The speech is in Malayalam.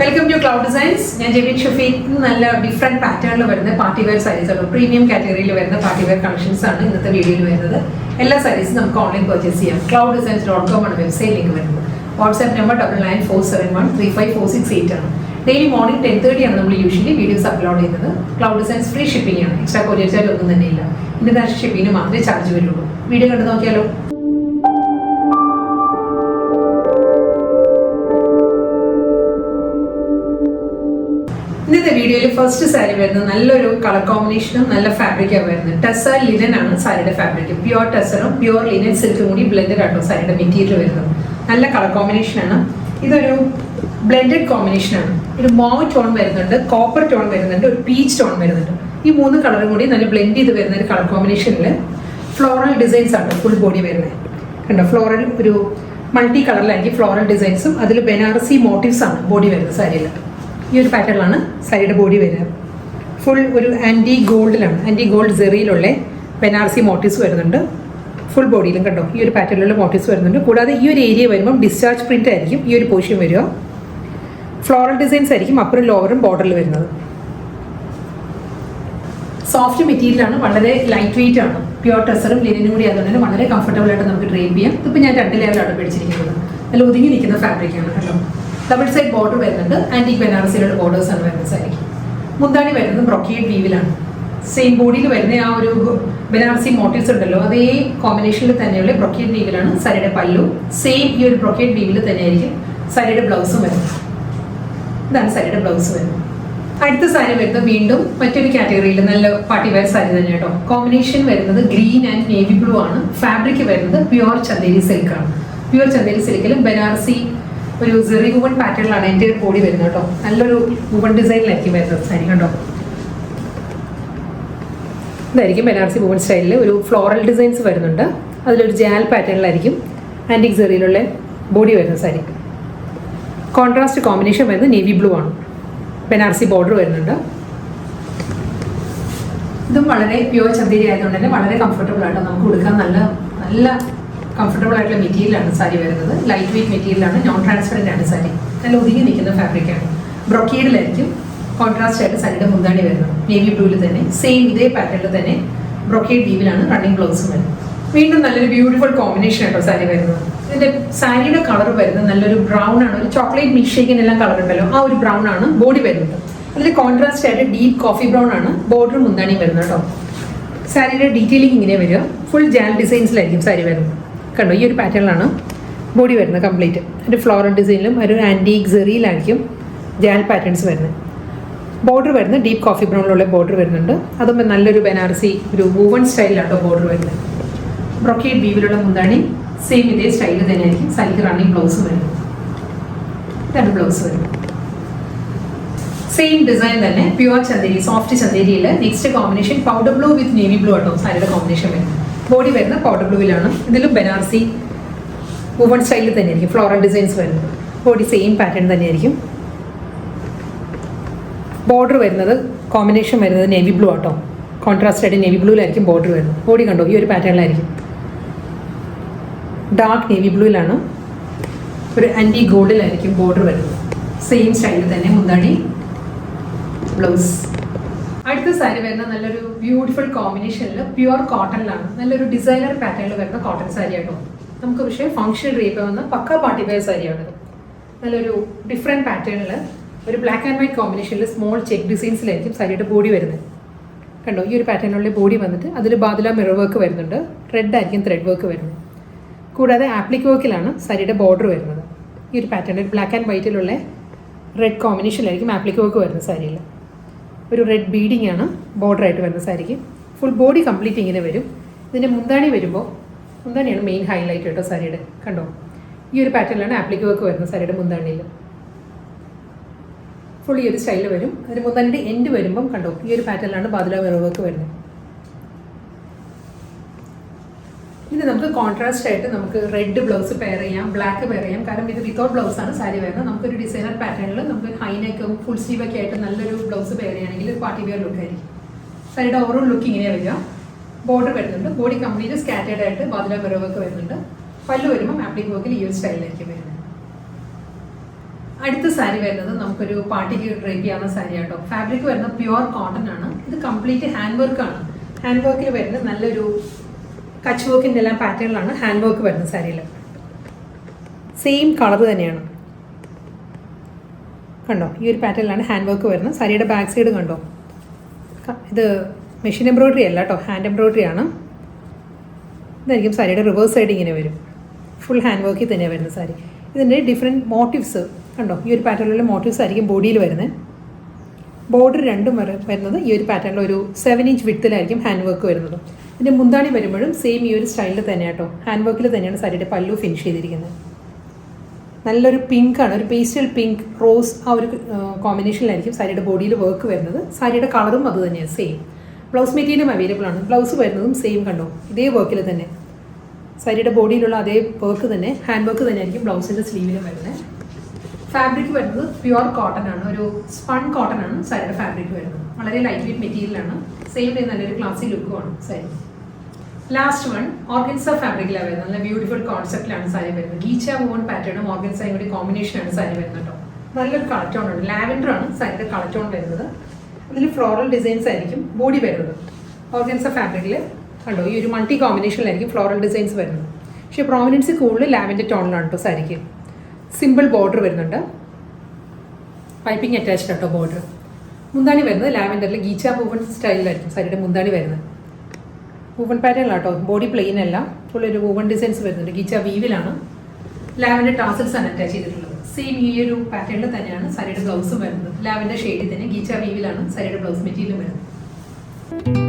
Welcome to cloud designs. ഞാൻ ജെബിൻ ഷഫീഖ്. നല്ല ഡിഫറെന്റ് പാറ്റേണിൽ വരുന്ന പാർട്ടി വെയർ സാരീസ് ആണ്, പ്രീമിയം കാറ്റഗറിയിൽ വരുന്ന പാർട്ടി വെയർ കളക്ഷൻസ് ആണ് ഇന്നത്തെ വീഡിയോയിൽ വരുന്നത്. എല്ലാ സാരീസും നമുക്ക് ഓൺലൈൻ പർച്ചേസ് ചെയ്യാം. clouddesigns.com ആണ് വെബ്സൈറ്റ് ലിങ്ക് വരുന്നത്. വാട്സ്ആപ്പ് നമ്പർ 9947135468 ആണ്. ഡെയിലി മോർണിംഗ് 10:30 ആണ് നമ്മൾ യൂഷ്വലി വീഡിയോസ് അപ്ലോഡ് ചെയ്യുന്നത്. ക്ലൗഡ് ഡിസൈൻസ് ഫ്രീ ഷിപ്പിംഗ് ആണ്, എക്സ്ട്രാ കൊറിയർ ചാർജ് ഒന്നും തന്നെ ഇല്ല. ഇന്റർനാഷണൽ ഷിപ്പിംഗിന് മാത്രമേ ചാർജ് വരുള്ളൂ. വീഡിയോ കണ്ടു നോക്കിയാലോ. ഇന്നത്തെ വീഡിയോയിൽ ഫസ്റ്റ് സാരി വരുന്നത് നല്ലൊരു കളർ കോമ്പിനേഷനും നല്ല ഫാബ്രിക്കാണ് വരുന്നത്. ടെസർ ലിനൻ ആണ് സാരിയുടെ ഫാബ്രിക്. പ്യുവർ ടെസറും പ്യുവർ ലിനൻ സിൽക്കും കൂടി ബ്ലെൻഡഡ് ആട്ടോ സാരിയുടെ മെറ്റീരിയൽ വരുന്നത്. നല്ല കളർ കോമ്പിനേഷനാണ്. ഇതൊരു ബ്ലെൻഡഡ് കോമ്പിനേഷനാണ്. ഒരു മോവ് ടോൺ വരുന്നുണ്ട്, കോപ്പർ ടോൺ വരുന്നുണ്ട്, ഒരു പീച്ച് ടോൺ വരുന്നുണ്ട്. ഈ മൂന്ന് കളറും കൂടി നല്ല ബ്ലെൻഡ് ചെയ്ത് വരുന്ന ഒരു കളർ കോമ്പിനേഷനിൽ ഫ്ലോറൽ ഡിസൈൻസ് ആണ് ഫുൾ ബോഡി വരുന്നത്. കണ്ടോ, ഫ്ലോറൽ ഒരു മൾട്ടി കളറിലായിരിക്കും ഫ്ലോറൽ ഡിസൈൻസും അതിൽ ബനാറസി മോട്ടീവ്സ് ആണ് ബോഡി വരുന്നത് സാരിയിൽ. ഈ ഒരു പാറ്റേണിലാണ് സാരിയുടെ ബോഡി വരിക. ഫുൾ ഒരു ആൻറ്റി ഗോൾഡിലാണ്, ആൻറ്റി ഗോൾഡ് സെറിയിലുള്ള ബനാറസി മോട്ടീവ്സ് വരുന്നുണ്ട്. ഫുൾ ബോഡിയിലും കണ്ടോ ഈ ഒരു പാറ്റേണിലുള്ള മോട്ടീവ്സ് വരുന്നുണ്ട്. കൂടാതെ ഈ ഒരു ഏരിയ വരുമ്പം ഡിസ്ചാർജ് പ്രിന്റ് ആയിരിക്കും ഈ ഒരു പോർഷൻ വരിക. ഫ്ലോറൽ ഡിസൈൻസ് ആയിരിക്കും അപ്പറും ലോവറും ബോർഡറിൽ വരുന്നത്. സോഫ്റ്റ് മെറ്റീരിയലാണ്, വളരെ ലൈറ്റ് വെയിറ്റ് ആണ്. പ്യുവർ ടെസറും ലിനനും കൂടി അതുകൊണ്ട് തന്നെ വളരെ കംഫർട്ടബിൾ ആയിട്ട് നമുക്ക് ഡ്രേപ്പ് ചെയ്യാം. ഇതിപ്പോൾ ഞാൻ 2 ലെവലാണ് പിടിച്ചിരിക്കുന്നത്. നല്ല ഒതുങ്ങി നിൽക്കുന്ന ഫാബ്രിക്കാണ് കേട്ടോ. ഡബിൾ സൈഡ് ബോർഡർ വരുന്നുണ്ട്. ആൻറ്റിക് ബനാറസിയിലുള്ള ബോർഡേഴ്സ് ആണ് വരുന്നത് സാരിക്ക്. മുന്താണി വരുന്നത് ബ്രൊക്കേഡ് വീവിലാണ്. സെയിം ബോഡിയിൽ വരുന്ന ആ ഒരു ബനാറസി മോട്ടീവ്സ് ഉണ്ടല്ലോ, അതേ കോമ്പിനേഷനിൽ തന്നെയുള്ള ബ്രൊക്കേഡ് വീവിലാണ് സാരിയുടെ പല്ലു. സെയിം ഈ ഒരു ബ്രൊക്കേഡ് വീവിൽ തന്നെയായിരിക്കും സാരിയുടെ ബ്ലൗസും വരുന്നത്. ഇതാണ് സാരിയുടെ ബ്ലൗസ് വരുന്നത്. അടുത്ത സാരി വരുന്നത് വീണ്ടും മറ്റൊരു കാറ്റഗറിയിൽ നല്ല പാർട്ടി വെയർ സാരി തന്നെ കേട്ടോ. കോമ്പിനേഷൻ വരുന്നത് ഗ്രീൻ ആൻഡ് നേവി ബ്ലൂ ആണ്. ഫാബ്രിക് വരുന്നത് പ്യുവർ ചന്ദേരി സിൽക്കാണ്. പ്യുവർ ചന്ദേരി സിൽക്കിലും ബനാറസി ഒരു സെറി വുവൺ പാറ്റേണിലാണ് എൻ്റെ ബോഡി വരുന്നത് കേട്ടോ. നല്ലൊരു വുവൺ ഡിസൈനിലായിരിക്കും വരുന്നത് സാരി കണ്ടോ. ഇതായിരിക്കും ബനാറസി വുവൺ സ്റ്റൈലിൽ ഒരു ഫ്ലോറൽ ഡിസൈൻസ് വരുന്നുണ്ട്. അതിലൊരു ജാൽ പാറ്റേണിലായിരിക്കും ആൻറ്റിക് സെറിയിലുള്ള ബോഡി വരുന്ന സാരി. കോൺട്രാസ്റ്റ് കോമ്പിനേഷൻ വരുന്നത് നേവി ബ്ലൂ ആണ്. ബനാറസി ബോർഡർ വരുന്നുണ്ട്. ഇതും വളരെ പ്യുവർ ചന്ദേരി ആയതുകൊണ്ട് തന്നെ വളരെ കംഫർട്ടബിൾ ആയിട്ട് നമുക്ക് കൊടുക്കാൻ നല്ല കംഫർട്ടബിൾ ആയിട്ടുള്ള മെറ്റീരിയലാണ് സാരി വരുന്നത്. ലൈറ്റ് വെയിറ്റ് മെറ്റീരിയലാണ്, നോൺ ട്രാൻസ്പെറൻ്റ് ആണ് സാരി. നല്ല ഒതുങ്ങി നിൽക്കുന്ന ഫാബ്രിക്കാണ്. ബ്രൊക്കേഡിലായിരിക്കും കോൺട്രാസ്റ്റ് ആയിട്ട് സാരിയുടെ മുന്താണി വരുന്നത്. നേവി ബ്ലൂവിൽ തന്നെ സെയിം ഇതേ പാറ്റേണിൽ തന്നെ ബ്രൊക്കേഡ് വീവിലാണ് റണ്ണിങ് ബ്ലൗസും വരുന്നത്. വീണ്ടും നല്ലൊരു ബ്യൂട്ടിഫുൾ കോമ്പിനേഷൻ ആട്ടോ സാരി വരുന്നത്. ഇതിൻ്റെ സാരിയുടെ കളർ വരുന്നത് നല്ലൊരു ബ്രൗൺ ആണ്. ഒരു ചോക്ലേറ്റ് മിൽക്ക് ഷേക്കിനെല്ലാം കളർ ഉണ്ടല്ലോ, ആ ഒരു ബ്രൗൺ ആണ് ബോഡി വരുന്നത്. അതിൽ കോൺട്രാസ്റ്റ് ആയിട്ട് ഡീപ്പ് കോഫി ബ്രൗൺ ആണ് ബോർഡർ മുന്താണി വരുന്നത് കേട്ടോ. സാരിയുടെ ഡീറ്റെയിലിംഗ് ഇങ്ങനെ വരിക. ഫുൾ ജാൽ ഡിസൈൻസിലായിരിക്കും സാരി വരുന്നത്. കണ്ടോ ഈ ഒരു പാറ്റേണിലാണ് ബോഡി വരുന്നത് കംപ്ലീറ്റ്. ഒരു ഫ്ലോറൽ ഡിസൈനിലും ഒരു ആൻറ്റീക് സെറിയിലായിരിക്കും ജാൽ പാറ്റേൺസ് വരുന്നത്. ബോർഡർ വരുന്നത് ഡീപ്പ് കോഫി ബ്രൗണിലുള്ള ബോർഡർ വരുന്നുണ്ട്. അതും നല്ലൊരു ബനാറസി ഒരു വൂവൺ സ്റ്റൈലിലാട്ടോ ബോർഡർ വരുന്നത്. ബ്രൊക്കേഡ് വീവിലുള്ള മുന്താണി സെയിം ഇതേ സ്റ്റൈലിൽ തന്നെയായിരിക്കും സാരിക്ക് റണ്ണിങ് ബ്ലൗസ് വരുന്നത്. ഇതാണ് ബ്ലൗസ് വരുന്നത്. സെയിം ഡിസൈൻ തന്നെ പ്യുവർ ചന്ദേരി, സോഫ്റ്റ് ചന്ദേരിയിൽ next combination powder blue with navy blue ആട്ടോ സാരിയുടെ കോമ്പിനേഷൻ വരുന്നത്. ബോഡി വരുന്ന പൗഡർ ബ്ലൂവിലാണ്. ഇതിലും ബനാറസി വുവൺ സ്റ്റൈലിൽ തന്നെയായിരിക്കും ഫ്ലോറൽ ഡിസൈൻസ് വരുന്നത്. ബോഡി സെയിം പാറ്റേൺ തന്നെയായിരിക്കും. ബോർഡർ വരുന്നത് കോമ്പിനേഷൻ വരുന്നത് നേവി ബ്ലൂ ആട്ടോ. കോൺട്രാസ്റ്റ് ആയിട്ട് നേവി ബ്ലൂവിലായിരിക്കും ബോർഡർ വരുന്നത്. ബോഡി കണ്ടോ ഈ ഒരു പാറ്റേണിലായിരിക്കും. ഡാർക്ക് നേവി ബ്ലൂവിലാണ് ഒരു ആൻറ്റി ഗോൾഡിലായിരിക്കും ബോർഡർ വരുന്നത്. സെയിം സ്റ്റൈലിൽ തന്നെ മുന്താണി ബ്ലൗസ്. അടുത്ത സാരി വരുന്ന നല്ലൊരു ബ്യൂട്ടിഫുൾ കോമ്പിനേഷനിൽ പ്യുവർ കോട്ടണിലാണ്. നല്ലൊരു ഡിസൈനർ പാറ്റേണിൽ വരുന്ന കോട്ടൺ സാരി ആട്ടോ. നമുക്ക് പക്ഷേ ഫംഗ്ഷണൽ ഡ്രേപ്പ് വന്ന പക്ക പാർട്ടി വെയർ സാരിയാണ്. നല്ലൊരു ഡിഫറെൻറ്റ് പാറ്റേണിൽ ഒരു ബ്ലാക്ക് ആൻഡ് വൈറ്റ് കോമ്പിനേഷനിൽ സ്മോൾ ചെക്ക് ഡിസൈൻസിലായിരിക്കും സാരിയുടെ ബോഡി വരുന്നത്. കണ്ടോ ഈ ഒരു പാറ്റേണിലുള്ള ബോഡി വന്നിട്ട് അതിൽ ബാദുല മിറർ വർക്ക് വരുന്നുണ്ട്. റെഡ് ആയിരിക്കും ത്രെഡ് വർക്ക് വരുന്നത്. കൂടാതെ ആപ്ലിക് വർക്കിലാണ് സാരിയുടെ ബോർഡർ വരുന്നത്. ഈ ഒരു പാറ്റേണിൽ ബ്ലാക്ക് ആൻഡ് വൈറ്റിലുള്ള റെഡ് കോമ്പിനേഷനിലായിരിക്കും ആപ്ലിക് വർക്ക് വരുന്നത് സാരിയിൽ. ഒരു റെഡ് ബീഡിങ് ആണ് ബോർഡറായിട്ട് വരുന്ന സാരിക്ക്. ഫുൾ ബോഡി കംപ്ലീറ്റ് ഇങ്ങനെ വരും. ഇതിൻ്റെ മുന്താണി വരുമ്പോൾ മുന്താണിയാണ് മെയിൻ ഹൈലൈറ്റ് കേട്ടോ സാരിയുടെ. കണ്ടോ ഈ ഒരു പാറ്റേണിലാണ് ആപ്ലിക് വർക്ക് വരുന്നത് സാരിയുടെ മുന്താണിയിൽ. ഫുൾ ഈ ഒരു സ്റ്റൈലിൽ വരും. അതിന് മുന്താണിയുടെ എൻഡ് വരുമ്പം കണ്ടോ ഈ ഒരു പാറ്റേണിലാണ് ബാദുല മിറർ വർക്ക് വരുന്നത്. ഇനി നമുക്ക് കോൺട്രാസ്റ്റ് ആയിട്ട് നമുക്ക് റെഡ് ബ്ലൗസ് പെയർ ചെയ്യാം, ബ്ലാക്ക് പെയർ ചെയ്യാം. കാരണം ഇത് വിത്തൗട്ട് ബ്ലൗസാണ് സാരി വരുന്നത്. നമുക്കൊരു ഡിസൈനർ പാറ്റേണിൽ നമുക്ക് ഹൈനെക്കും ഫുൾ സ്ലീവ് ഒക്കെ ആയിട്ട് നല്ലൊരു ബ്ലൗസ് പെയർ ചെയ്യുകയാണെങ്കിൽ ഒരു പാർട്ടി വെയർ ലുക്ക് ആയിരിക്കും. സാരിയുടെ ഓവറോൾ ലുക്ക് ഇങ്ങനെ വരിക. ബോർഡർ വരുന്നുണ്ട്. ബോഡി കംപ്ലീറ്റ് സ്കാറ്റേഡ് ആയിട്ട് ബാദുല മിറർ വർക്ക് വരുന്നുണ്ട്. പല്ലു വരുമ്പോൾ ആപ്ലിക് വർക്കിൽ ഈ ഒരു സ്റ്റൈലിലായിരിക്കും വരുന്നത്. അടുത്ത സാരി വരുന്നത് നമുക്കൊരു പാർട്ടിക്ക് ഡ്രേപ്പ് ചെയ്യാവുന്ന സാരി ആട്ടോ. ഫാബ്രിക് വരുന്നത് പ്യുവർ കോട്ടൺ ആണ്. ഇത് കംപ്ലീറ്റ് ഹാൻഡ് വർക്ക് ആണ്. ഹാൻഡ് വർക്കിൽ വരുന്നത് നല്ലൊരു കച്ച് വർക്കിൻ്റെ എല്ലാം പാറ്റേണിലാണ് ഹാൻഡ് വർക്ക് വരുന്നത് സാരിയിൽ. സെയിം കളർ തന്നെയാണ്. കണ്ടോ, ഈ ഒരു പാറ്റേണിലാണ് ഹാൻഡ് വർക്ക് വരുന്നത്. സാരിയുടെ ബാക്ക് സൈഡ് കണ്ടോ, ഇത് മെഷീൻ എംബ്രോയിഡറി അല്ല കേട്ടോ, ഹാൻഡ് എംബ്രോയിഡറി ആണ്. ഇതായിരിക്കും സാരിയുടെ റിവേഴ്സ് സൈഡ് ഇങ്ങനെ വരും. ഫുൾ ഹാൻഡ് വർക്കിൽ തന്നെയാണ് വരുന്നത് സാരി. ഇതിൻ്റെ ഡിഫറെൻറ്റ് മോട്ടീവ്സ് കണ്ടോ, ഈ ഒരു പാറ്റേണിലുള്ള മോട്ടീവ്സ് ആയിരിക്കും ബോഡിയിൽ വരുന്നത്. ബോർഡർ രണ്ടും വരുന്നത് ഈ ഒരു പാറ്റേണിൽ ഒരു 7 ഇഞ്ച് വിഡ്ത്തിലായിരിക്കും ഹാൻഡ് വർക്ക് വരുന്നത്. ഇതിൻ്റെ മുന്താണി വരുമ്പോഴും സെയിം ഈ ഒരു സ്റ്റൈലിൽ തന്നെയാണ് കേട്ടോ, ഹാൻഡ് വർക്കിൽ തന്നെയാണ് സാരിയുടെ പല്ലു ഫിനിഷ് ചെയ്തിരിക്കുന്നത്. നല്ലൊരു പിങ്കാണ്, ഒരു പേസ്റ്റൽ പിങ്ക് റോസ് ആ ഒരു കോമ്പിനേഷനിലായിരിക്കും സാരിയുടെ ബോഡിയിൽ വർക്ക് വരുന്നത്. സാരിയുടെ കളറും അത് തന്നെയാണ് സെയിം. ബ്ലൗസ് മെറ്റീരിയലും അവൈലബിൾ ആണ്. ബ്ലൗസ് വരുന്നതും സെയിം കണ്ടോ, ഇതേ വർക്കിൽ തന്നെ സാരിയുടെ ബോഡിയിലുള്ള അതേ വർക്ക് തന്നെ ഹാൻഡ് വർക്ക് തന്നെ ആയിരിക്കും ബ്ലൗസിൻ്റെ സ്ലീവിലും വരുന്നത്. ഫാബ്രിക് വരുന്നത് പ്യുവർ കോട്ടൺ ആണ്, ഒരു സ്പൺ കോട്ടൺ ആണ് സാരിയുടെ ഫാബ്രിക് വരുന്നത്. വളരെ ലൈറ്റ് വെയിറ്റ് മെറ്റീരിയലാണ്. സെയിം ഡേ നല്ലൊരു ക്ലാസി ലുക്കുമാണ് സാരി. ലാസ്റ്റ് വൺ ഓർഗൻസ ഫാബ്രിക്കിലാണ് വരുന്നത്. നല്ല ബ്യൂട്ടിഫുൾ കോൺസെപ്റ്റിലാണ് സാരി വരുന്നത്. ഗീച്ച വൂവൺ പാറ്റേണും ഓർഗൻസയും കൂടി കോമ്പിനേഷനാണ് സാരി വരുന്നത് കേട്ടോ. നല്ലൊരു കളർ ടോൺ ഉണ്ട്. ലാവൻഡർ ആണ് സാരിയുടെ കളർ ടോൺ വരുന്നത്. അതിൽ ഫ്ലോറൽ ഡിസൈൻസ് ആയിരിക്കും ബോഡി വരുന്നത്. ഓർഗൻസ ഫാബ്രിക്കിൽ കണ്ടോ, ഈ ഒരു മൾട്ടി കോമ്പിനേഷനിലായിരിക്കും ഫ്ലോറൽ ഡിസൈൻസ് വരുന്നത്. പക്ഷേ പ്രോമിനൻസ് കൂടുതൽ ലാവൻഡർ ടോണിലാണ് കേട്ടോ സാരിക്ക്. സിമ്പിൾ ബോർഡർ വരുന്നുണ്ട്, പൈപ്പിംഗ് അറ്റാച്ച്ഡ് ആട്ടോ ബോർഡർ. മുന്താണി വരുന്നത് ലാവൻഡറിൽ ഗീച്ച വൂവൺ സ്റ്റൈലിലായിരിക്കും സാരിയുടെ മുന്താണി വരുന്നത്. വൂവൺ പാറ്റേണിലാട്ടോ, ബോഡി പ്ലെയിൻ അല്ല, ഫുൾ ഒരു വൂവൺ ഡിസൈൻസ് വരുന്നുണ്ട്. ഗീച്ച വീവിലാണ് ലാവൻഡർ ടാസൽസ് ആണ് അറ്റാച്ച് ചെയ്തിട്ടുള്ളത്. സെയിം ഈ ഒരു പാറ്റേണിൽ തന്നെയാണ് സാരിയുടെ ബ്ലൗസും വരുന്നത്. ലാവൻഡർ ഷെയ്ഡിൽ തന്നെ ഗീച്ച വീവിലാണ് സാരിയുടെ ബ്ലൗസ് മെറ്റീരിയലും വരുന്നത്.